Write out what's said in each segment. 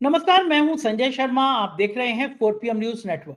नमस्कार, मैं हूं संजय शर्मा। आप देख रहे हैं 4 PM न्यूज नेटवर्क।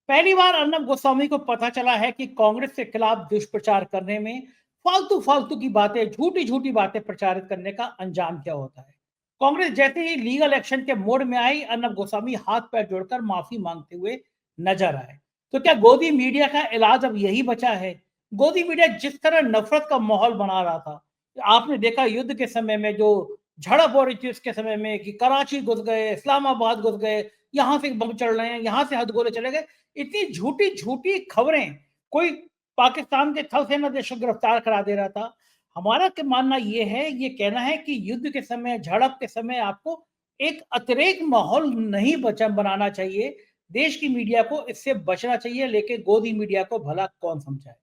पहली बार अर्नब गोस्वामी को पता चला है कि कांग्रेस के खिलाफ दुष्प्रचार करने में फालतू फालतू की बातें, झूठी झूठी बातें प्रचारित करने का अंजाम क्या होता है। कांग्रेस जैसे ही लीगल एक्शन के मोड में आई, अर्नब गोस्वामी हाथ पैर जोड़कर माफी मांगते हुए नजर आए। तो क्या गोदी मीडिया का इलाज अब यही बचा है? गोदी मीडिया जिस तरह नफरत का माहौल बना रहा था, आपने देखा युद्ध के समय में जो झड़प हो रही थी उसके समय में कि कराची घुस गए, इस्लामाबाद घुस गए, यहाँ से बम चढ़ रहे हैं, यहाँ से हथगोले चले गए। इतनी झूठी झूठी खबरें, कोई पाकिस्तान के थल सेनाध्यक्ष को गिरफ्तार करा दे रहा था। हमारा मानना ये है, ये कहना है कि युद्ध के समय, झड़प के समय आपको एक अतिरेक माहौल नहीं बचा बनाना चाहिए। देश की मीडिया को इससे बचना चाहिए, लेकिन गोदी मीडिया को भला कौन समझाए।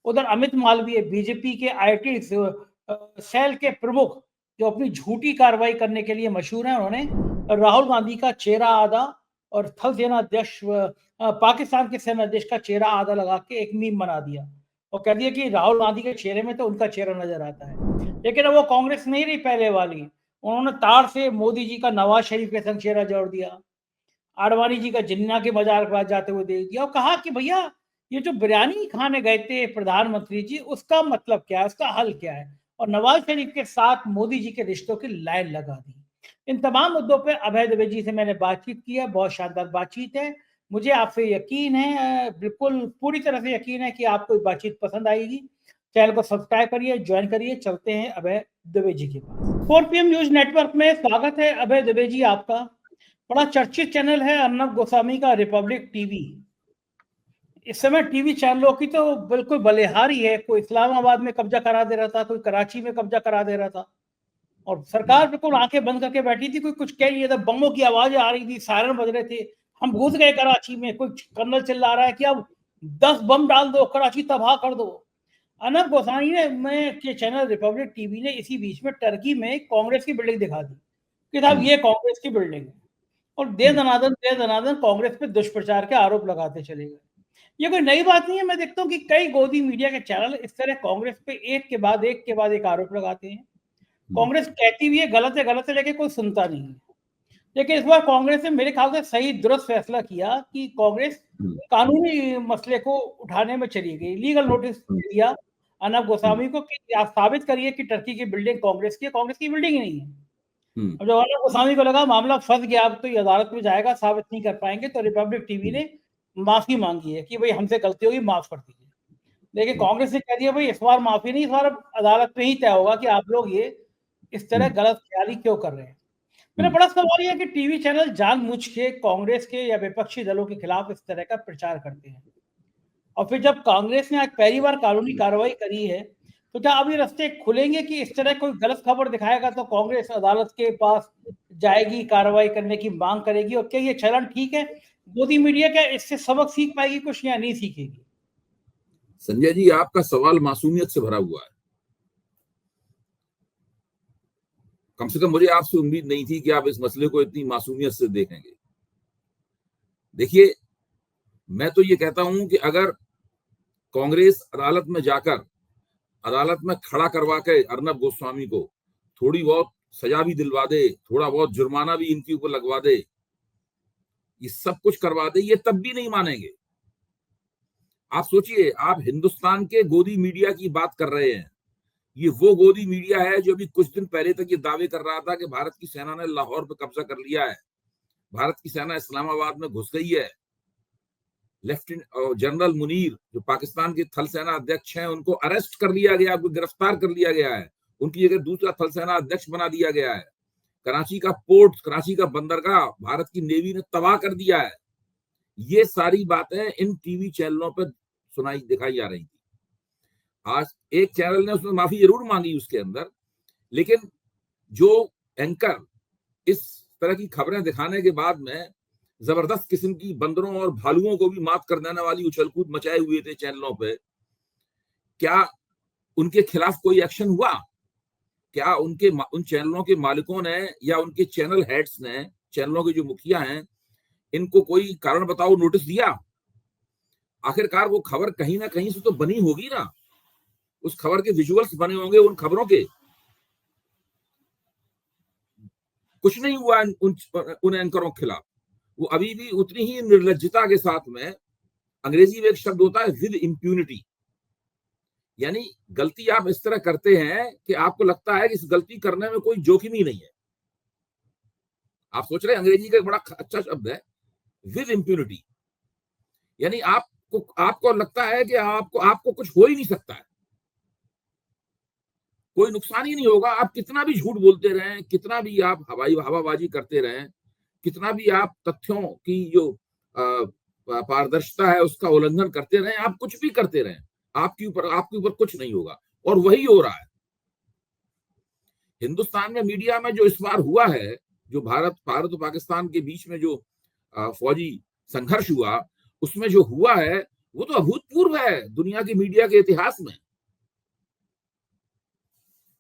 उधर अमित मालवीय, बीजेपी के आईटी सेल के प्रमुख, जो अपनी झूठी कार्रवाई करने के लिए मशहूर हैं, उन्होंने राहुल गांधी का चेहरा आधा और थल सेना अध्यक्ष पाकिस्तान के सेना अध्यक्ष का चेहरा आधा लगा के एक मीम बना दिया और कह दिया कि राहुल गांधी के चेहरे में तो उनका चेहरा नजर आता है। लेकिन अब वो कांग्रेस नहीं रही पहले वाली। उन्होंने तार से मोदी जी का नवाज शरीफ के संग चेहरा जोड़ दिया, आडवाणी जी का जिन्ना के बाजार के पास जाते हुए देख दिया और कहा कि भैया, ये जो बिरयानी खाने गए थे प्रधानमंत्री जी, उसका मतलब क्या है, उसका हल क्या है। और नवाज शरीफ के साथ मोदी जी के रिश्तों की लाइन लगा दी। इन तमाम मुद्दों पे अभय द्विवेदी जी से मैंने बातचीत की है। बहुत शानदार बातचीत है। मुझे आपसे यकीन है, बिल्कुल पूरी तरह से यकीन है कि आपको ये बातचीत पसंद आएगी। चैनल को सब्सक्राइब करिए, ज्वाइन करिए। चलते हैं अभय द्विवेदी के पास। 4 PM न्यूज नेटवर्क में स्वागत है अभय द्विवेदी आपका। बड़ा चर्चित चैनल है अर्नब गोस्वामी का रिपब्लिक टीवी। इस समय टीवी चैनलों की तो बिल्कुल बलिहारी है। कोई इस्लामाबाद में कब्जा करा दे रहा था, कोई कराची में कब्जा करा दे रहा था और सरकार बिल्कुल आंखें बंद करके बैठी थी। कोई कुछ कह नहीं था, बमों की आवाजें आ रही थी, सायरन बज रहे थे। हम घुस गए कराची में, कोई कर्नल चिल्ला रहा है कि अब 10 बम डाल दो, कराची तबाह कर दो। अर्नब गोस्वामी ने मैं के चैनल रिपब्लिक टीवी ने इसी बीच में टर्की में कांग्रेस की बिल्डिंग दिखा दी कि साहब ये कांग्रेस की बिल्डिंग है, और दे दनादन कांग्रेस पे दुष्प्रचार के आरोप लगाते चले गए। ये कोई नई बात नहीं है। मैं देखता हूँ कि कई गोदी मीडिया के चैनल इस तरह कांग्रेस पे एक के बाद एक आरोप लगाते हैं। कांग्रेस कहती भी है गलत है, लेकिन कोई सुनता नहीं है। लेकिन इस बार कांग्रेस ने मेरे ख्याल से सही दुरुस्त फैसला किया कि कांग्रेस कानूनी मसले को उठाने में चली गई। लीगल नोटिस दिया अर्नब गोस्वामी को कि आप साबित करिए कि टर्की की बिल्डिंग कांग्रेस की बिल्डिंग ही नहीं है। अब जब अर्नब गोस्वामी को लगा मामला फंस गया, अब तो ये अदालत में जाएगा, साबित नहीं कर पाएंगे, तो रिपब्लिक टीवी ने माफी मांगी है कि भाई हमसे गलती होगी, माफ कर दीजिए। लेकिन कांग्रेस ने कह दिया भाई इस बार माफी नहीं, इस बार अदालत में ही तय होगा कि आप लोग ये इस तरह गलत ख्याली क्यों कर रहे हैं। मेरा बड़ा सवाल यह है कि टीवी चैनल जानबूझ के कांग्रेस के या विपक्षी दलों के खिलाफ इस तरह का प्रचार करते हैं, और फिर जब कांग्रेस ने आज पहली बार कानूनी कार्रवाई करी है, तो क्या अब ये रास्ते खुलेंगे कि इस तरह कोई गलत खबर दिखाएगा तो कांग्रेस अदालत के पास जाएगी, कार्रवाई करने की मांग करेगी? और क्या ये चलन ठीक है? मोदी मीडिया क्या इससे सबक सीख पाएगी कुछ या नहीं सीखेगी? संजय जी, आपका सवाल मासूमियत से भरा हुआ है। कम से कम मुझे आपसे उम्मीद नहीं थी कि आप इस मसले को इतनी मासूमियत से देखेंगे। देखिए, मैं तो ये कहता हूं कि अगर कांग्रेस अदालत में जाकर अदालत में खड़ा करवा के अर्नब गोस्वामी को थोड़ी बहुत सजा भी दिलवा दे, थोड़ा बहुत जुर्माना भी इनके ऊपर लगवा दे, ये सब कुछ करवा दे, ये तब भी नहीं मानेंगे। आप सोचिए, आप हिंदुस्तान के गोदी मीडिया की बात कर रहे हैं। ये वो गोदी मीडिया है जो अभी कुछ दिन पहले तक ये दावे कर रहा था कि भारत की सेना ने लाहौर पे कब्जा कर लिया है, भारत की सेना इस्लामाबाद में घुस गई है। लेफ्टिनेंट जनरल मुनीर, जो पाकिस्तान के थल सेना अध्यक्ष हैं, उनको अरेस्ट कर लिया गया, उनको गिरफ्तार कर लिया गया है, उनकी जगह दूसरा थल सेना अध्यक्ष बना दिया गया है। कराची का पोर्ट, कराची का बंदरगाह भारत की नेवी ने तबाह कर दिया है। ये सारी बातें इन टीवी चैनलों पर दिखाई जा रही थी। आज एक चैनल ने उसमें माफी जरूर मांगी उसके अंदर, लेकिन जो एंकर इस तरह की खबरें दिखाने के बाद में जबरदस्त किस्म की बंदरों और भालुओं को भी मात कर देने वाली उछलकूद मचाए हुए थे चैनलों पे, क्या उनके खिलाफ कोई एक्शन हुआ? क्या उन चैनलों के मालिकों ने या उनके चैनल हेड्स ने, चैनलों के जो मुखिया हैं, इनको कोई कारण बताओ नोटिस दिया? आखिरकार वो खबर कहीं ना कहीं से तो बनी होगी ना, उस खबर के विजुअल्स बने होंगे उन खबरों के। कुछ नहीं हुआ उन एंकरों के खिलाफ। वो अभी भी उतनी ही निर्लज्जता के साथ में, अंग्रेजी में एक शब्द होता है विद इम्प्यूनिटी, यानी गलती आप इस तरह करते हैं कि आपको लगता है कि इस गलती करने में कोई जोखिम ही नहीं है। आप सोच रहे हैं, अंग्रेजी का एक बड़ा अच्छा शब्द है विद इम्प्यूनिटी, यानी आपको लगता है कि आपको कुछ हो ही नहीं सकता है, कोई नुकसान ही नहीं होगा। आप कितना भी झूठ बोलते रहें, कितना भी आप हवाबाजी करते रहें, कितना भी आप तथ्यों की जो पारदर्शिता है उसका उल्लंघन करते रहें, आप कुछ भी करते रहें, आपके ऊपर कुछ नहीं होगा। और वही हो रहा है हिंदुस्तान में मीडिया में। जो इस बार हुआ है, जो भारत और पाकिस्तान के बीच में जो फौजी संघर्ष हुआ, उसमें जो हुआ है वो तो अभूतपूर्व है दुनिया की मीडिया के इतिहास में।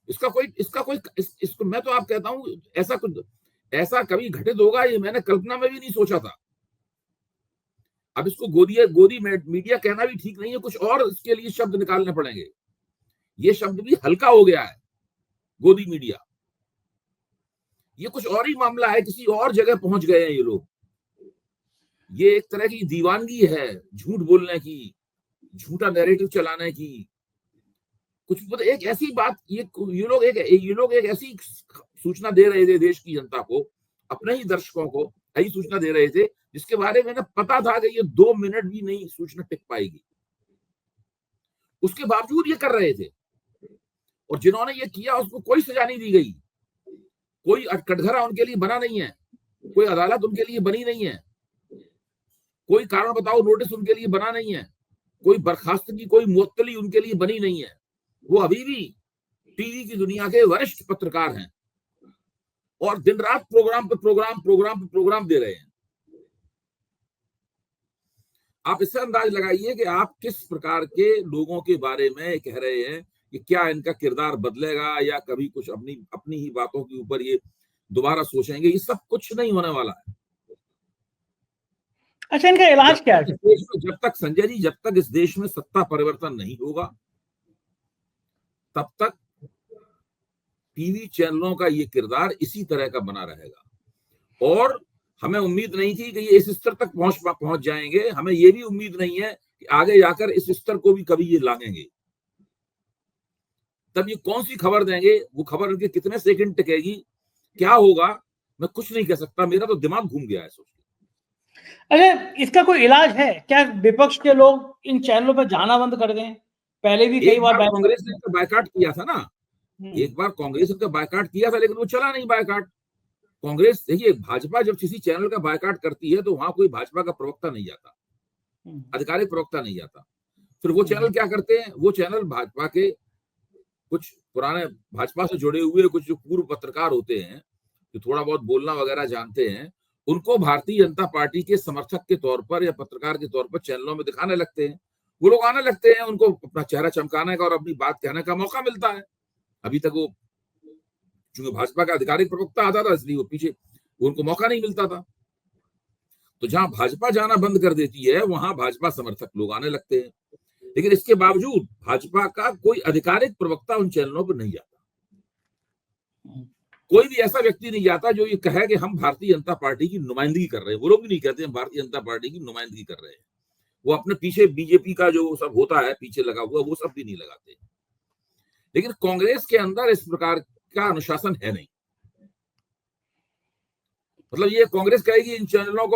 इसको मैं तो आप कहता हूं, ऐसा कभी घटित होगा ये मैंने कल्पना में भी नहीं सोचा था। अब इसको गोदी मीडिया कहना भी ठीक नहीं है, कुछ और इसके लिए शब्द निकालने पड़ेंगे। ये शब्द भी हल्का हो गया है, गोदी मीडिया। ये कुछ और ही मामला है, किसी और जगह पहुंच गए हैं ये लोग। ये एक तरह की दीवानगी है झूठ बोलने की, झूठा नैरेटिव चलाने की। कुछ एक ऐसी बात, ये लोग एक ऐसी सूचना दे रहे थे देश की जनता को, अपने ही दर्शकों को ऐसी सूचना दे रहे थे जिसके बारे में पता था कि ये 2 मिनट भी नहीं सूचना टिक पाएगी। उसके बावजूद ये कर रहे थे, और जिन्होंने ये किया उसको कोई सजा नहीं दी गई, कोई कटघरा उनके लिए बना नहीं है, कोई अदालत उनके लिए बनी नहीं है, कोई कारण बताओ नोटिस उनके लिए बना नहीं है, कोई बर्खास्तगी, कोई मुअत्तली उनके लिए बनी नहीं है। वो अभी भी टीवी की दुनिया के वरिष्ठ पत्रकार हैं और दिन रात प्रोग्राम पे प्रोग्राम दे रहे हैं। आप इससे अंदाज लगाइए कि आप किस प्रकार के लोगों के बारे में कह रहे हैं कि क्या इनका किरदार बदलेगा या कभी कुछ अपनी ही बातों के ऊपर ये दोबारा सोचेंगे। ये सब कुछ नहीं होने वाला है। अच्छा, इनका इलाज क्या है? जब तक संजय जी, जब तक इस देश में सत्ता परिवर्तन नहीं होगा, तब तक टीवी चैनलों का ये किरदार इसी तरह का बना रहेगा। और हमें उम्मीद नहीं थी कि ये इस स्तर तक पहुंच जाएंगे। हमें ये भी उम्मीद नहीं है कि आगे जाकर इस स्तर को भी कभी ये लांघेंगे। तब ये कौन सी खबर देंगे, वो खबर उनके कितने सेकंड टिकेगी, क्या होगा, मैं कुछ नहीं कह सकता। मेरा तो दिमाग घूम गया है सोच के। अरे, इसका कोई इलाज है क्या? विपक्ष के लोग इन चैनलों पर जाना बंद कर दें? पहले भी कई बार कांग्रेस ने इसका बायकॉट किया था ना, एक बार कांग्रेस ने बायकॉट किया था, लेकिन वो चला नहीं बायकॉट। कांग्रेस, देखिए, भाजपा जब किसी चैनल का बायकॉट करती है तो वहां कोई भाजपा का प्रवक्ता नहीं जाता, आधिकारिक प्रवक्ता नहीं जाता। फिर वो चैनल क्या करते हैं, वो चैनल भाजपा के कुछ पुराने भाजपा से जुड़े हुए कुछ जो पूर्व पत्रकार होते हैं, जो थोड़ा बहुत बोलना वगैरह जानते हैं, उनको भारतीय जनता पार्टी के समर्थक के तौर पर या पत्रकार के तौर पर चैनलों में दिखाने लगते हैं। वो लोग आने लगते हैं, उनको अपना चेहरा चमकाने का और अपनी बात कहने का मौका मिलता है। अभी तक वो चूंकि भाजपा का आधिकारिक प्रवक्ता आता था, इसलिए वो पीछे उनको मौका नहीं मिलता था। तो जहां भाजपा जाना बंद कर देती है वहां भाजपा समर्थक लोग आने लगते हैं। लेकिन इसके बावजूद भाजपा का कोई आधिकारिक प्रवक्ता उन चैनलों पर नहीं जाता। कोई भी ऐसा व्यक्ति नहीं जाता जो ये कहे कि हम भारतीय जनता पार्टी की नुमाइंदगी कर रहे हैं। वो लोग भी नहीं कहते हैं भारतीय जनता पार्टी की नुमाइंदगी कर रहे हैं। वो अपने पीछे बीजेपी का जो सब होता है पीछे लगा हुआ, वो सब भी नहीं लगाते। लेकिन कांग्रेस के अंदर इस प्रकार का अनुशासन है नहीं। मतलब ये कांग्रेस कहेगी इन चैनलों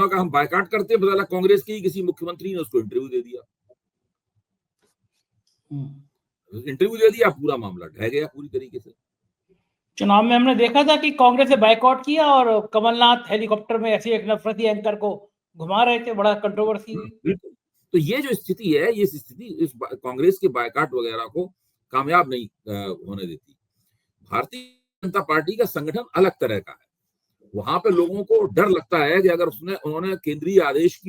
का हम बायकॉट करते हैं, बदला कांग्रेस की किसी मुख्यमंत्री ने उसको इंटरव्यू दे दिया। पूरा मामला ढह गया पूरी तरीके से। चुनाव में हमने देखा था कि कांग्रेस ने बायकॉट किया और कमलनाथ हेलीकॉप्टर में ऐसे एक नफरती एंकर को घुमा रहे थे, बड़ा कंट्रोवर्सी हुई। तो ये जो स्थिति है, ये स्थिति इस कांग्रेस के बायकॉट वगैरह को कामयाब नहीं होने देती। भारतीय जनता पार्टी का संगठन अलग तरह का है। वहां पे लोगों को डर लगता है कि अगर उन्होंने केंद्रीय आदेश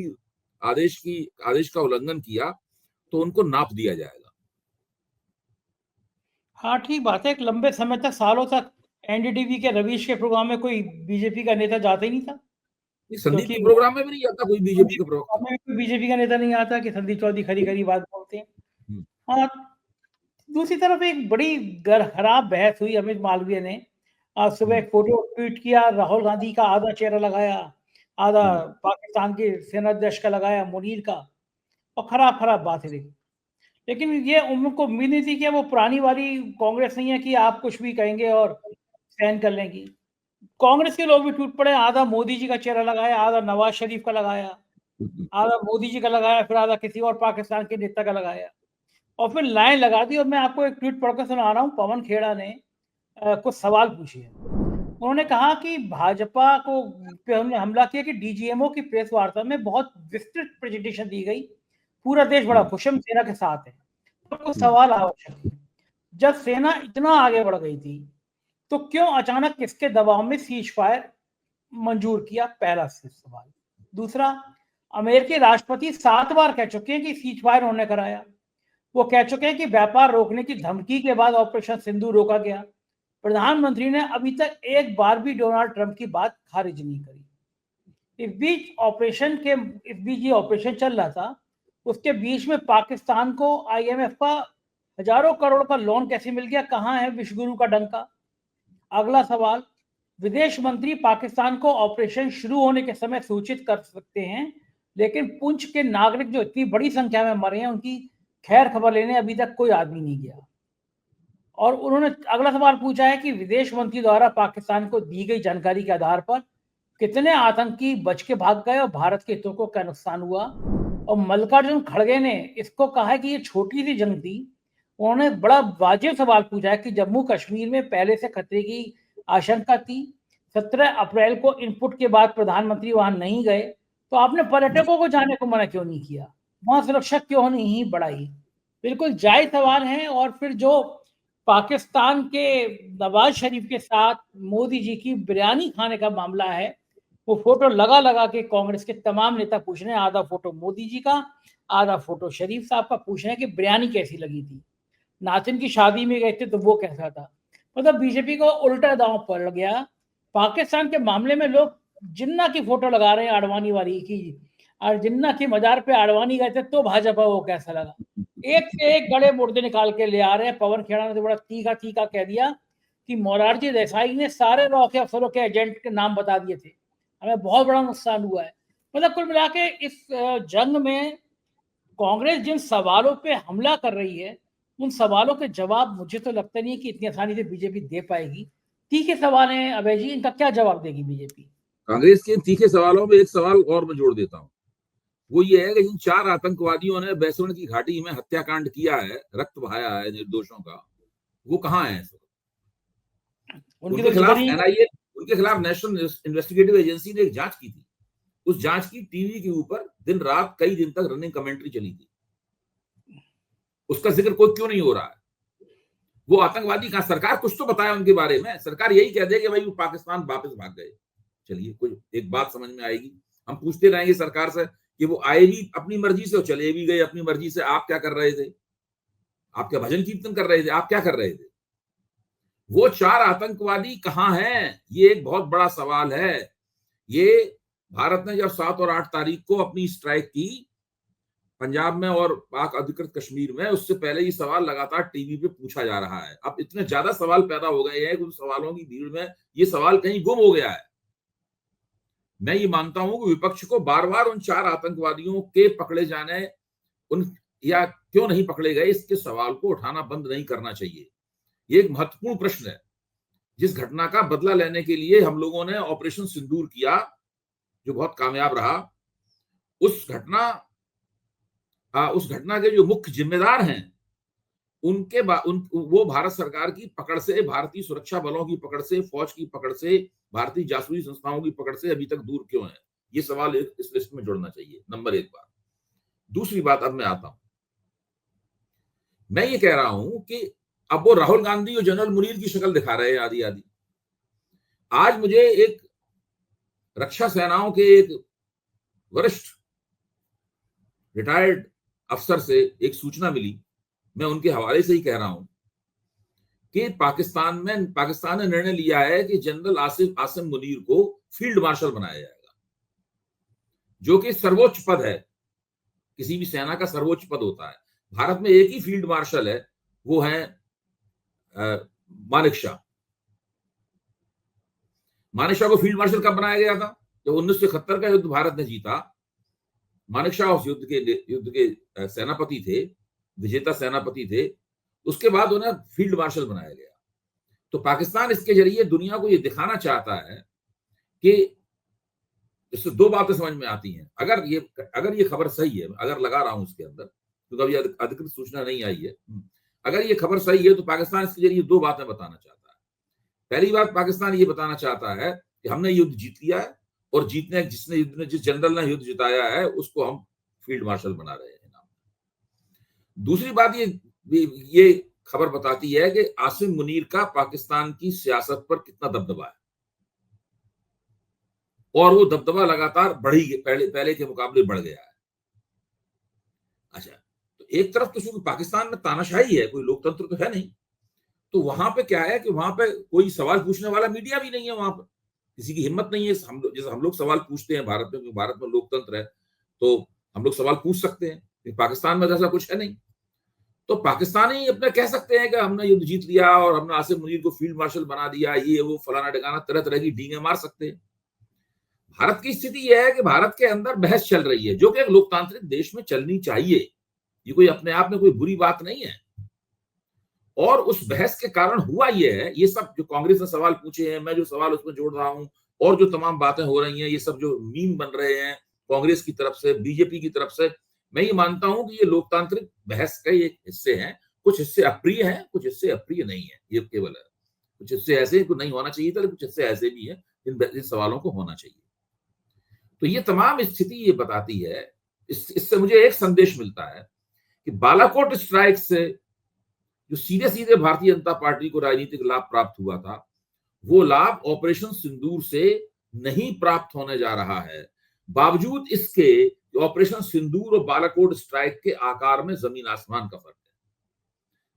का उल्लंघन किया तो उनको नाप दिया जाएगा। हाँ, ठीक बात है। एक लंबे समय तक, सालों तक एनडीटीवी के रवीश के प्रोग्राम में कोई बीजेपी का नेता जाता ही नहीं था। संदीप के प्रोग्राम में भी नहीं आता कोई बीजेपी का प्रवक्ता, कोई बीजेपी का नेता नहीं आता कि संदीप चौधरी खरी बात बोलते हैं। और दूसरी तरफ एक बड़ी खराब बहस हुई अमित मालवीय ने आज सुबह एक फोटो ट्वीट किया, राहुल गांधी का आधा चेहरा लगाया, आधा पाकिस्तान के सेनाध्यक्ष का लगाया, मुनीर का, और खराब बातें लिखी। लेकिन ये उनको उम्मीद नहीं थी कि वो पुरानी वाली कांग्रेस नहीं है कि आप कुछ भी कहेंगे और सहन कर लेंगी। कांग्रेस के लोग भी टूट पड़े, आधा मोदी जी का चेहरा लगाया, आधा नवाज शरीफ का लगाया, आधा मोदी जी का लगाया, फिर आधा किसी और पाकिस्तान के नेता का लगाया, और फिर लाइन लगा दी। और मैं आपको एक ट्वीट पढ़कर सुना रहा हूँ। पवन खेड़ा ने कुछ सवाल पूछे हैं। उन्होंने कहा कि भाजपा को पे हमने हमला किया कि डीजीएमओ की प्रेस वार्ता में बहुत विस्तृत प्रेजेंटेशन दी गई, पूरा देश बड़ा खुश है, सेना के साथ है। तो कुछ सवाल आवश्यक है। जब सेना इतना आगे बढ़ गई थी तो क्यों अचानक किसके दबाव में सीज फायर मंजूर किया? पहला सवाल। दूसरा, अमेरिकी राष्ट्रपति 7 बार कह चुके हैं कि सीज फायर उन्होंने कराया। वो कह चुके हैं कि व्यापार रोकने की धमकी के बाद ऑपरेशन सिंदूर रोका गया। प्रधानमंत्री ने अभी तक एक बार भी डोनाल्ड ट्रंप की बात खारिज नहीं करी। इस बीच ये ऑपरेशन चल रहा था, उसके बीच में पाकिस्तान को आईएमएफ का हजारों करोड़ का लोन कैसे मिल गया? कहां है विश्वगुरु का डंका? अगला सवाल, विदेश मंत्री पाकिस्तान को ऑपरेशन शुरू होने के समय सूचित कर सकते हैं, लेकिन पुंछ के नागरिक जो इतनी बड़ी संख्या में मरे हैं, उनकी खैर खबर लेने अभी तक कोई आदमी नहीं गया। और उन्होंने अगला सवाल पूछा है कि विदेश मंत्री द्वारा पाकिस्तान को दी गई जानकारी के आधार पर कितने आतंकी बच के भाग गए और भारत के हितों को क्या नुकसान हुआ? और मल्लिकार्जुन खड़गे ने इसको कहा है कि ये छोटी सी जंग थी। उन्होंने बड़ा वाजिब सवाल पूछा है कि जम्मू कश्मीर में पहले से खतरे की आशंका थी, 17 अप्रैल को इनपुट के बाद प्रधानमंत्री वहां नहीं गए, तो आपने पर्यटकों को जाने को मना क्यों नहीं किया? वहां सुरक्षा क्यों नहीं बढ़ाई? बिल्कुल जायज सवाल है। और फिर जो पाकिस्तान के नवाज शरीफ के साथ मोदी जी की बिरयानी खाने का मामला है, वो फोटो लगा के कांग्रेस के तमाम नेता पूछ रहे हैं, आधा फोटो मोदी जी का, आधा फोटो शरीफ साहब का, पूछ रहे हैं कि बिरयानी कैसी लगी थी, नातिन की शादी में गए थे तो वो कैसा था। मतलब बीजेपी को उल्टा दांव पड़ गया। पाकिस्तान के मामले में लोग जिन्ना की फोटो लगा रहे हैं, आडवाणी वाली की, और जिन्ना की मजार पे आडवाणी गए थे तो भाजपा वो कैसा लगा। एक से एक गड़े मुर्दे निकाल के ले आ रहे हैं। पवन खेड़ा ने तो बड़ा तीखा कह दिया कि मोरारजी देसाई ने सारे रॉ के अफसरों के एजेंट के नाम बता दिए थे, हमें बहुत बड़ा नुकसान हुआ है। मतलब कुल मिला के इस जंग में कांग्रेस जिन सवालों पे हमला कर रही है, उन सवालों के जवाब मुझे तो लगता नहीं है कि इतनी आसानी से बीजेपी दे पाएगी। तीखे सवाल हैं अभय जी, इनका क्या जवाब देगी बीजेपी? कांग्रेस के तीखे सवालों में एक सवाल और मैं जोड़ देता हूं, वो ये है कि जिन 4 आतंकवादियों ने बैसुण की घाटी में हत्याकांड किया है, रक्त बहाया है निर्दोषों का, वो कहां है? उनके खिलाफ एनआईए, उनके खिलाफ नेशनल इन्वेस्टिगेटिव एजेंसी ने एक जांच की थी। उस जांच की टीवी के ऊपर दिन रात कई दिन तक रनिंग कमेंट्री चली थी। उसका जिक्र कोई क्यों नहीं हो रहा है? वो आतंकवादी का सरकार कुछ तो बताया उनके बारे में। सरकार यही कह दे कि भाई वो पाकिस्तान वापस भाग गए, चलिए कोई एक बात समझ में आएगी। हम पूछते रहेंगे सरकार से कि वो आए भी अपनी मर्जी से और चले भी गए अपनी मर्जी से। आप क्या कर रहे थे? आप क्या भजन कीर्तन कर रहे थे? आप क्या कर रहे थे? वो 4 आतंकवादी कहां हैं? ये एक बहुत बड़ा सवाल है। ये भारत ने जब 7 और 8 तारीख को अपनी स्ट्राइक की पंजाब में और पाक अधिकृत कश्मीर में, उससे पहले ये सवाल लगातार टीवी पे पूछा जा रहा है। अब इतने ज्यादा सवाल पैदा हो गए हैं कि उन सवालों की भीड़ में ये सवाल कहीं गुम हो गया है। मैं ये मानता हूं कि विपक्ष को बार बार उन 4 आतंकवादियों के पकड़े जाने, उन या क्यों नहीं पकड़े गए, इसके सवाल को उठाना बंद नहीं करना चाहिए। ये एक महत्वपूर्ण प्रश्न है। जिस घटना का बदला लेने के लिए हम लोगों ने ऑपरेशन सिंदूर किया, जो बहुत कामयाब रहा, उस घटना के जो मुख्य जिम्मेदार हैं वो भारत सरकार की पकड़ से, भारतीय सुरक्षा बलों की पकड़ से, फौज की पकड़ से, भारतीय जासूसी संस्थाओं की पकड़ से अभी तक दूर क्यों है? ये सवाल इस लिस्ट में जोड़ना चाहिए, नंबर 1 बात। दूसरी बात, अब मैं आता हूं, मैं ये कह रहा हूं कि अब वो राहुल गांधी और जनरल मुनीर की शक्ल दिखा रहे हैं आदि आदि। आज मुझे एक रक्षा सेनाओं के एक वरिष्ठ रिटायर्ड अफसर से एक सूचना मिली, मैं उनके हवाले से ही कह रहा हूं कि पाकिस्तान ने निर्णय लिया है कि जनरल आसिम मुनीर को फील्ड मार्शल बनाया जाएगा, जो कि सर्वोच्च पद है, किसी भी सेना का सर्वोच्च पद होता है। भारत में एक ही फील्ड मार्शल है, वो है मानेक शॉ। मानेकशॉ को फील्ड मार्शल कब बनाया गया था? जब 1971 का युद्ध भारत ने जीता, मानेकशॉ उस युद्ध के सेनापति थे, विजेता सेनापति थे। उसके बाद उन्हें फील्ड मार्शल बनाया गया। तो पाकिस्तान इसके जरिए दुनिया को यह दिखाना चाहता है कि इससे दो बातें समझ में आती हैं। अगर ये खबर सही है, अगर लगा रहा हूं उसके अंदर, क्योंकि अभी अधिकृत सूचना नहीं आई है, अगर ये खबर सही है तो पाकिस्तान इसके जरिए दो बातें बताना चाहता है। पहली बात, पाकिस्तान ये बताना चाहता है कि हमने युद्ध जीत लिया है और जिस जनरल ने युद्ध जिताया है उसको हम फील्ड मार्शल बना रहे हैं। दूसरी बात, ये खबर बताती है कि आसिम मुनीर का पाकिस्तान की सियासत पर कितना दबदबा है, और वो दबदबा लगातार पहले के मुकाबले बढ़ गया है। अच्छा, तो एक तरफ तो चूंकि पाकिस्तान में तानाशाही है, कोई लोकतंत्र तो है नहीं, तो वहां पे क्या है कि वहां पे कोई सवाल पूछने वाला मीडिया भी नहीं है। वहां पर किसी की हिम्मत नहीं है। जैसे हम लोग सवाल पूछते हैं भारत में, क्योंकि भारत में लोकतंत्र है तो हम लोग सवाल पूछ सकते हैं। पाकिस्तान में ऐसा कुछ है नहीं। तो पाकिस्तानी अपने कह सकते हैं कि हमने युद्ध जीत लिया और हमने आसिम मुनीर को फील्ड मार्शल बना दिया, ये वो फलाना ढिकाना, तरह तरह की डींगे मार सकते हैं। भारत की स्थिति यह है कि भारत के अंदर बहस चल रही है, जो कि एक लोकतांत्रिक देश में चलनी चाहिए। ये कोई अपने आप में कोई बुरी बात नहीं है। और उस बहस के कारण हुआ ये है, ये सब जो कांग्रेस ने सवाल पूछे हैं, मैं जो सवाल उसमें जोड़ रहा हूं, और जो तमाम बातें हो रही हैं, ये सब जो मीम बन रहे हैं कांग्रेस की तरफ से, बीजेपी की तरफ से, मैं ये मानता हूं कि ये लोकतांत्रिक बहस के एक हिस्से हैं। कुछ हिस्से अप्रिय हैं, कुछ हिस्से अप्रिय नहीं है। ये केवल है, कुछ हिस्से ऐसे कुछ नहीं होना चाहिए था, कुछ हिस्से ऐसे भी है इन सवालों को होना चाहिए। तो ये तमाम स्थिति ये बताती है, इससे मुझे एक संदेश मिलता है कि बालाकोट स्ट्राइक से जो सीधे सीधे भारतीय जनता पार्टी को राजनीतिक लाभ प्राप्त हुआ था, वो लाभ ऑपरेशन सिंदूर से नहीं प्राप्त होने जा रहा है। बावजूद इसके ऑपरेशन सिंदूर और बालाकोट स्ट्राइक के आकार में जमीन आसमान का फर्क है।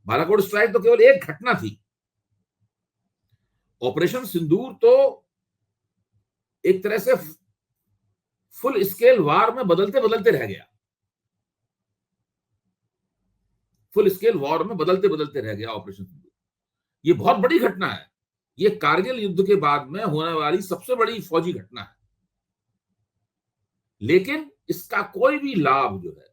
बालाकोट स्ट्राइक तो केवल एक घटना थी, ऑपरेशन सिंदूर तो एक तरह से फुल स्केल वार में बदलते बदलते रह गया। फुल स्केल वॉर में बदलते बदलते रह गया ऑपरेशन सिंदूर। ये बहुत बड़ी घटना है। ये कारगिल युद्ध के बाद में होने वाली सबसे बड़ी फौजी घटना है। लेकिन इसका कोई भी लाभ जो है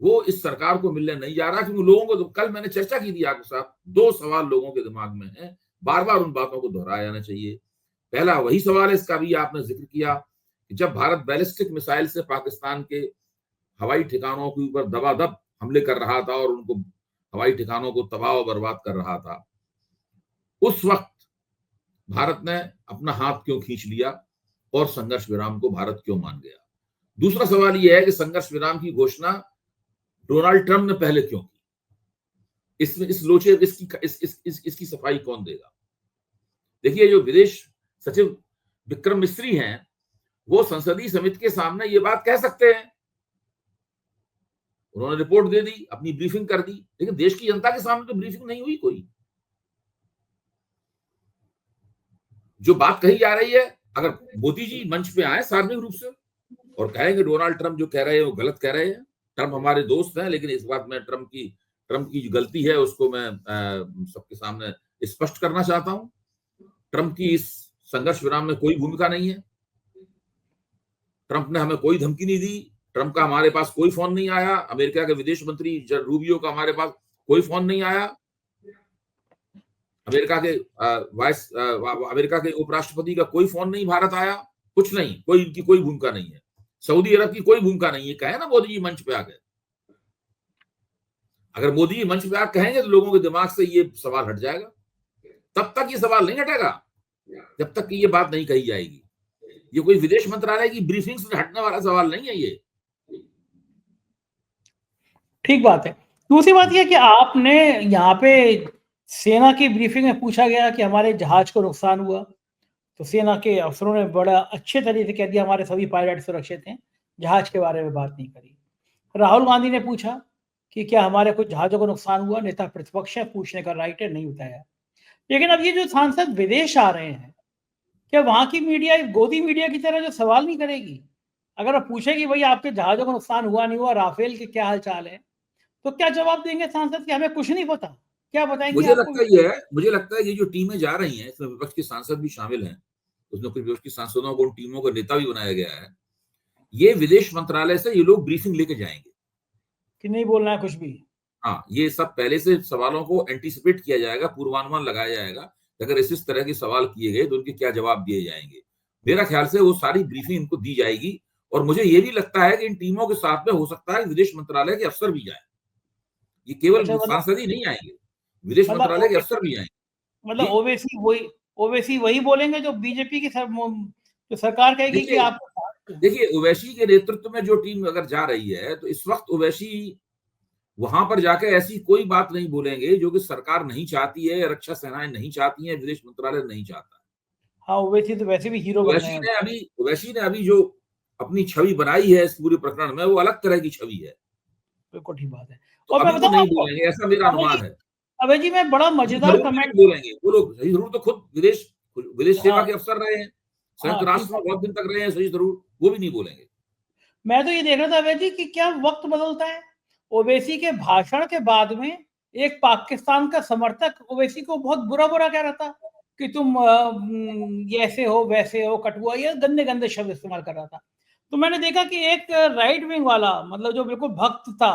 वो इस सरकार को मिलने नहीं जा रहा, क्योंकि लोगों को, कल मैंने चर्चा की थी आपके साथ, दो सवाल लोगों के दिमाग में है, बार बार उन बातों को दोहराया जाना चाहिए। पहला वही सवाल है, इसका भी आपने जिक्र किया, कि जब भारत बैलिस्टिक मिसाइल से पाकिस्तान के हवाई ठिकानों के ऊपर दबादब हमले कर रहा था और उनको हवाई ठिकानों को तबाह और बर्बाद कर रहा था, उस वक्त भारत ने अपना हाथ क्यों खींच लिया और संघर्ष विराम को भारत क्यों मान गया? दूसरा सवाल यह है कि संघर्ष विराम की घोषणा डोनाल्ड ट्रंप ने पहले क्यों की? इसमें इस लोचे इसकी सफाई कौन देगा? देखिए, जो विदेश सचिव विक्रम मिस्री हैं, वो संसदीय समिति के सामने ये बात कह सकते हैं। उन्होंने रिपोर्ट दे दी, अपनी ब्रीफिंग कर दी, लेकिन देश की जनता के सामने तो ब्रीफिंग नहीं हुई कोई। जो बात कही जा रही है, अगर मोदी जी मंच पे आए सार्वजनिक रूप से और कहेंगे डोनाल्ड ट्रंप जो कह रहे हैं वो गलत कह रहे हैं, ट्रंप हमारे दोस्त हैं, लेकिन इस बात में ट्रंप की जो गलती है उसको मैं सबके सामने स्पष्ट करना चाहता हूं। ट्रंप की इस संघर्ष विराम में कोई भूमिका नहीं है। ट्रंप ने हमें कोई धमकी नहीं दी, ट्रंप का हमारे पास कोई फोन नहीं आया, अमेरिका के विदेश मंत्री रूबियो का हमारे पास कोई फोन नहीं आया, अमेरिका के उपराष्ट्रपति का कोई फोन नहीं भारत आया, कुछ नहीं, कोई इनकी कोई भूमिका नहीं है। सऊदी अरब की कोई भूमिका नहीं है। कहे ना मोदी जी मंच पे आ गए, अगर मोदी जी मंच पे आ कहेंगे तो लोगों के दिमाग से ये सवाल हट जाएगा। तब तक ये सवाल नहीं हटेगा जब तक कि ये बात नहीं कही जाएगी। ये कोई विदेश मंत्रालय की ब्रीफिंग से हटने वाला सवाल नहीं है ये। ठीक बात है। दूसरी बात यह कि आपने यहाँ पे सेना की ब्रीफिंग में पूछा गया कि हमारे जहाज को नुकसान हुआ, तो सेना के अफसरों ने बड़ा अच्छे तरीके से कह दिया हमारे सभी पायलट सुरक्षित हैं, जहाज के बारे में बात नहीं करी। राहुल गांधी ने पूछा कि क्या हमारे कुछ जहाजों को नुकसान हुआ, नेता प्रतिपक्ष है, पूछने का राइट है, नहीं बताया। लेकिन अब ये जो सांसद विदेश आ रहे हैं, क्या वहां की मीडिया गोदी मीडिया की तरह जो सवाल नहीं करेगी? अगर वो पूछेगी भाई आपके जहाजों को नुकसान हुआ नहीं हुआ, राफेल के क्या हाल चाल है, तो क्या जवाब देंगे सांसद कि हमें कुछ नहीं पता? क्या बताएंगे? मुझे लगता है ये जो टीमें जा रही हैं, इसमें विपक्ष के सांसद भी शामिल हैं, उसमें कुछ विपक्ष की सांसदों को, उन टीमों को नेता भी बनाया गया है। ये विदेश मंत्रालय से ये लोग ब्रीफिंग लेके जाएंगे कि नहीं बोलना है कुछ भी। हाँ, ये सब पहले से सवालों को एंटीसिपेट किया जाएगा, पूर्वानुमान लगाया जाएगा, अगर इस तरह के सवाल किए गए तो उनके क्या जवाब दिए जाएंगे। मेरा ख्याल से वो सारी ब्रीफिंग इनको दी जाएगी, और मुझे ये भी लगता है कि इन टीमों के साथ में हो सकता है विदेश मंत्रालय के अफसर भी जाए। ये केवल अच्छा, मतलब सांसद ही नहीं आएंगे, विदेश मंत्रालय के अफसर भी आएंगे। मतलब ओवैसी वही बोलेंगे जो बीजेपी की जो सरकार कहेगी कि आप। देखिए, ओवैसी के नेतृत्व में जो टीम अगर जा रही है, तो इस वक्त ओवैसी वहां पर जाकर ऐसी कोई बात नहीं बोलेंगे जो कि सरकार नहीं चाहती है, रक्षा सेनाएं नहीं चाहती है, विदेश मंत्रालय नहीं चाहता। हाँ, ओवैसी तो वैसे भी हीरो बन रहे हैं। ओवैसी ने अभी जो अपनी छवि बनाई है इस पूरे प्रकरण में, वो अलग तरह की छवि है। बिल्कुल ठीक बात है। तो और मैं अभी वो बताऊं नहीं आपको, बोलेंगे, ऐसा मेरा अनुमान है। अभय जी, मैं बड़ा मजेदार कमेंट बोलेंगे वो लोग, सही जरूर तो खुद विदेश सेवा हाँ, के अफसर रहे हैं, संयुक्त हाँ, राष्ट्र में बहुत दिन तक रहे हैं, सही जरूर वो भी नहीं बोलेंगे। मैं तो ये देख रहा था अभय जी कि क्या वक्त बदलता है। ओवैसी के भाषण के बाद में एक पाकिस्तान का समर्थक ओवैसी को बहुत बुरा बुरा कह रहा था कि तुम ये ऐसे हो वैसे हो, कटुआ, ये गंदे गंदे शब्द इस्तेमाल कर रहा था। तो मैंने देखा कि एक राइट विंग वाला, मतलब जो बिल्कुल भक्त था,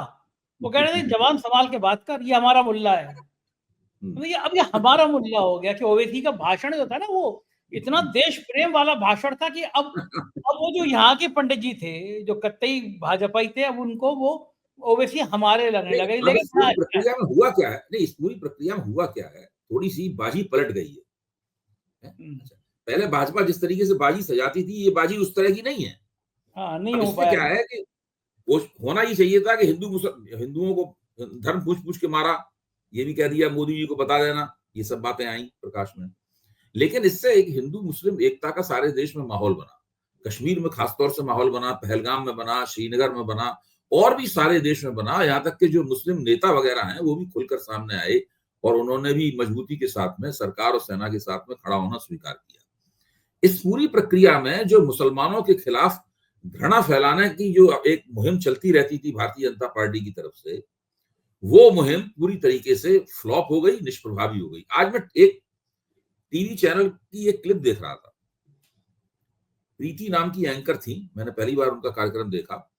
वो कह रहे थे जवान संभाल के बात कर, ये हमारा मुल्ला है। मतलब ये अब ये हमारा मुल्ला हो गया कि ओवैसी का भाषण जो था ना, वो इतना देश प्रेम वाला भाषण था कि अब वो जो यहाँ के पंडित जी थे जो कत्तई भाजपाई थे, अब उनको वो ओवैसी हमारे लगने लगे। अब इस लेकिन पूरी प्रक्रिया में हुआ क्या है, नहीं इस पूरी प्रक्रिया में हुआ क्या है, थोड़ी सी बाजी पलट गई है। अच्छा, पहले भाजपा जिस तरीके से बाजी सजाती थी, ये बाजी उस तरह की नहीं है। हाँ, नहीं अब हो इसमें पाया। क्या है कि वो होना ही चाहिए था कि हिंदुओं को धर्म पूछ पूछ के मारा, ये भी कह दिया, मोदी जी को बता देना, ये सब बातें आई प्रकाश में। लेकिन इससे एक हिंदू मुस्लिम एकता का सारे देश में माहौल बना, कश्मीर में खासतौर से माहौल बना, पहलगाम में बना, श्रीनगर में बना, और भी सारे देश में बना। यहाँ तक के जो मुस्लिम नेता वगैरह हैं वो भी खुलकर सामने आए, और उन्होंने भी मजबूती के साथ में सरकार और सेना के साथ में खड़ा होना स्वीकार किया। इस पूरी प्रक्रिया में जो मुसलमानों के खिलाफ घृणा फैलाने की जो एक मुहिम चलती रहती थी भारतीय जनता पार्टी की तरफ से, वो मुहिम पूरी तरीके से फ्लॉप हो गई, निष्प्रभावी हो गई। आज मैं एक टीवी चैनल की एक क्लिप देख रहा था, प्रीति नाम की एंकर थी, मैंने पहली बार उनका कार्यक्रम देखा,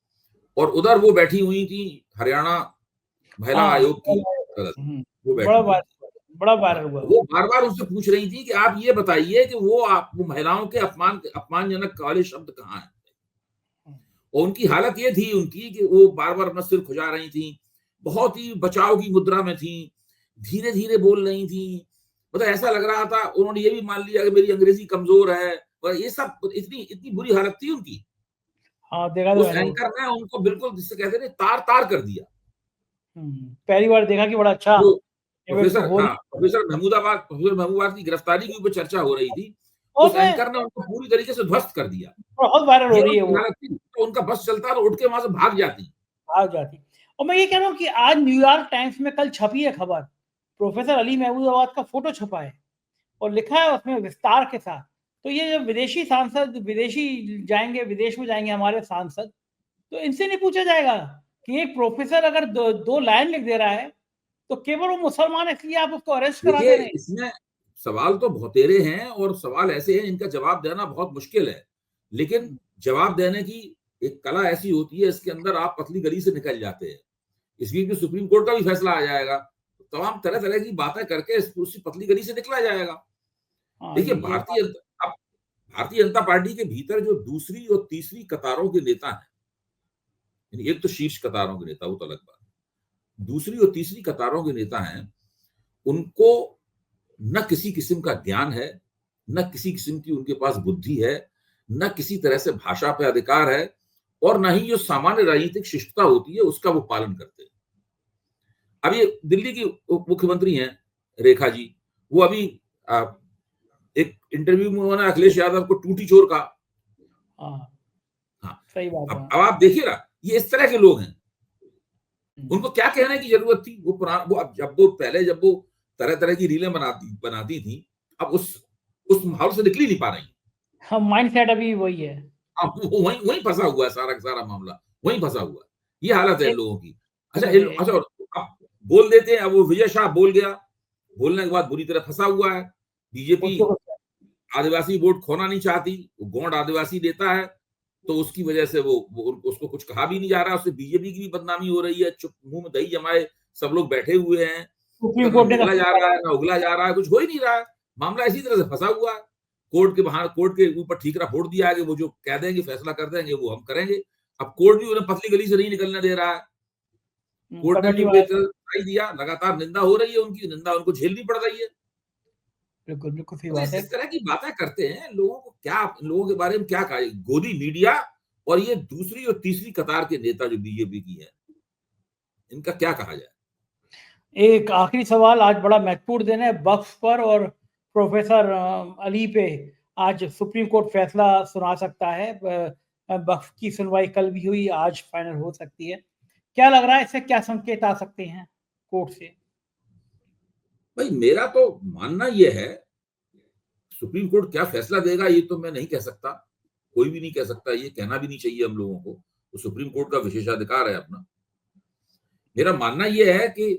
और उधर वो बैठी हुई थी हरियाणा महिला आयोग की सदस्य, वो बैठी बड़ा वायरल हुआ। वो बार बार उनसे पूछ रही थी कि आप ये बताइए कि वो महिलाओं के अपमानजनक वाले शब्द कहाँ हैं। और उनकी हालत ये थी उनकी कि वो बार बार अपना सिर खुजा रही थी, बहुत ही बचाव की मुद्रा में थी, धीरे धीरे बोल रही थी, मतलब ऐसा लग रहा था उन्होंने ये भी मान लिया कि मेरी अंग्रेजी कमजोर है, और ये सब इतनी बुरी हालत थी उनकी। हाँ, देखा उस एंकर ने उनको बिल्कुल जिससे कहते थे तार तार कर दिया। पहली बार देखा कि बड़ा अच्छा। तो प्रोफेसर महमूदाबाद की गिरफ्तारी के ऊपर चर्चा हो रही थी, उस एंकर ने उनको पूरी तरीके से ध्वस्त कर दिया। बहुत वायरल हो रही है वो। तो उनका बस चलता तो उठ के वहां से भाग जाती। और मैं ये कह रहा हूँ कि आज न्यूयॉर्क टाइम्स में कल छपी है खबर, प्रोफेसर अली महमूदाबाद का फोटो छपा है और लिखा है उसमें विस्तार के साथ। तो ये जो विदेशी सांसद विदेश में जाएंगे हमारे सांसद, तो इनसे नहीं पूछा जाएगा कि एक प्रोफेसर अगर दो लाइन लिख दे रहा है तो केवल वो मुसलमान इसलिए आप उसको अरेस्ट करा दे रहे हैं। इसमें सवाल तो बहुतेरे हैं, और सवाल ऐसे हैं इनका जवाब देना बहुत मुश्किल है, लेकिन जवाब देने की एक कला ऐसी होती है, इसके अंदर आप पतली गली से निकल जाते हैं। इस बीच में सुप्रीम कोर्ट का भी फैसला आ जाएगा, तमाम तरह तरह की बातें करके उसी पतली गली से निकला जाएगा। देखिए, भारतीय जनता पार्टी के भीतर जो दूसरी और तीसरी कतारों के नेता हैं, एक तो शीर्ष कतारों के नेता, वो तो अलग बात, दूसरी और तीसरी कतारों के नेता हैं, उनको न किसी किस्म का ज्ञान है, न किसी किस्म की उनके पास बुद्धि है, न किसी तरह से भाषा पे अधिकार है, और न ही जो सामान्य राजनीतिक शिष्टता होती है उसका वो पालन करते हैं। अब ये दिल्ली की मुख्यमंत्री हैं रेखा जी, वो अभी एक इंटरव्यू में उन्होंने अखिलेश यादव को टूटी चोर कहा। हाँ, सही बात है। अब आप देखिए ना, ये इस तरह के लोग हैं, उनको क्या कहने की जरूरत थी। जब वो तरह तरह की रीलें बनाती थी, अब उस माहौल से निकल ही नहीं पा रही। हाँ, माइंडसेट अभी वही है। वो वहीं फंसा हुआ है, सारा मामला वहीं फंसा हुआ है, ये हालत है लोगों की। अच्छा, अब बोल देते हैं, अब वो विजय शाह बोल गया, बोलने के बाद बुरी तरह फंसा हुआ है बीजेपी। आदिवासी वोट खोना नहीं चाहती, वो गौंड आदिवासी देता है, तो उसकी वजह से वो उसको कुछ कहा भी नहीं जा रहा, उससे बीजेपी की भी बदनामी हो रही है, चुप मुंह में दही जमाए सब लोग बैठे हुए हैं, सुप्रीम ना कोर्ट ने उगला जा रहा है ना उगला जा रहा है, कुछ हो ही नहीं रहा है, मामला इसी तरह से फंसा हुआ है। कोर्ट के ऊपर ठीकरा फोड़ दिया है कि वो जो कह देंगे फैसला कर देंगे वो हम करेंगे। अब कोर्ट भी उन्हें पतली गली से नहीं निकलने दे रहा है, कोर्ट ने भी उनको दिया, लगातार निंदा हो रही है, उनकी निंदा उनको झेलनी पड़ रही है। बिल्कुल बिल्कुल सही तो बात है। इस तरह की बातें करते हैं, लोगों को क्या, लोगों के बारे में क्या कहा, गोदी मीडिया और ये दूसरी और तीसरी कतार के नेता जो बीजेपी की है, इनका क्या कहा जाए। एक आखिरी सवाल, आज बड़ा महत्वपूर्ण दिन है वक्फ पर, और प्रोफेसर अली पे आज सुप्रीम कोर्ट फैसला सुना सकता है। वक्फ की सुनवाई कल भी हुई, आज फाइनल हो सकती है। क्या लग रहा है, इससे क्या संकेत आ सकते हैं कोर्ट से? भाई मेरा तो मानना यह है, सुप्रीम कोर्ट क्या फैसला देगा ये तो मैं नहीं कह सकता, कोई भी नहीं कह सकता, ये कहना भी नहीं चाहिए हम लोगों को, तो सुप्रीम कोर्ट का विशेषाधिकार है अपना। मेरा मानना यह है कि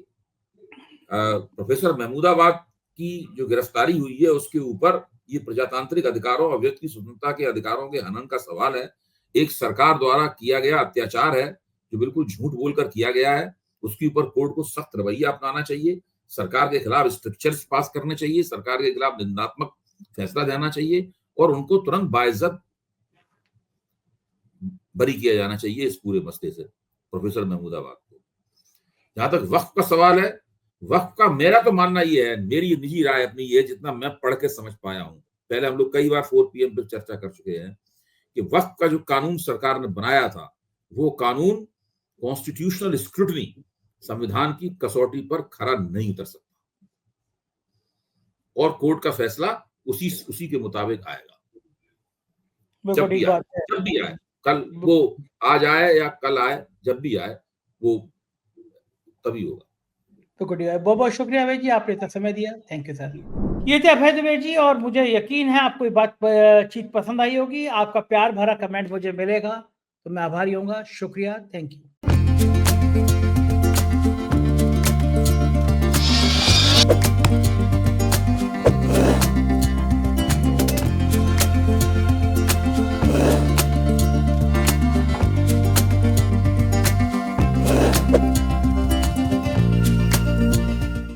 प्रोफेसर महमूदाबाद की जो गिरफ्तारी हुई है उसके ऊपर ये प्रजातांत्रिक अधिकारों और व्यक्ति की स्वतंत्रता के अधिकारों के हनन का सवाल है, एक सरकार द्वारा किया गया अत्याचार है जो बिल्कुल झूठ बोलकर किया गया है, उसके ऊपर कोर्ट को सख्त रवैया अपनाना चाहिए, सरकार के खिलाफ स्ट्रिक्चर्स पास करने चाहिए, सरकार के खिलाफ निंदात्मक फैसला देना चाहिए और उनको तुरंत बाइज्जत बरी किया जाना चाहिए इस पूरे मसले से, प्रोफेसर महमूदाबाद को। जहां तक वक्फ का सवाल है, वक्फ का मेरा तो मानना यह है, मेरी निजी राय अपनी ये, जितना मैं पढ़ के समझ पाया हूं, पहले हम लोग कई बार 4 PM पर चर्चा कर चुके हैं कि वक्फ का जो कानून सरकार ने बनाया था वो कानून कॉन्स्टिट्यूशनल स्क्रूटनी, संविधान की कसौटी पर खरा नहीं उतर सकता और कोर्ट का फैसला उसी के मुताबिक आएगा। जब भी आए, कल वो आज आए या कल आए, जब भी आए वो तभी होगा। तो बहुत बहुत शुक्रिया अभय जी, आपने इतना समय दिया, थैंक यू सर। ये थे अभय द्विवेदी जी, और मुझे यकीन है आपको ये बातचीत पसंद आई होगी, आपका प्यार भरा कमेंट मुझे मिलेगा तो मैं आभारी होऊंगा। शुक्रिया, थैंक यू।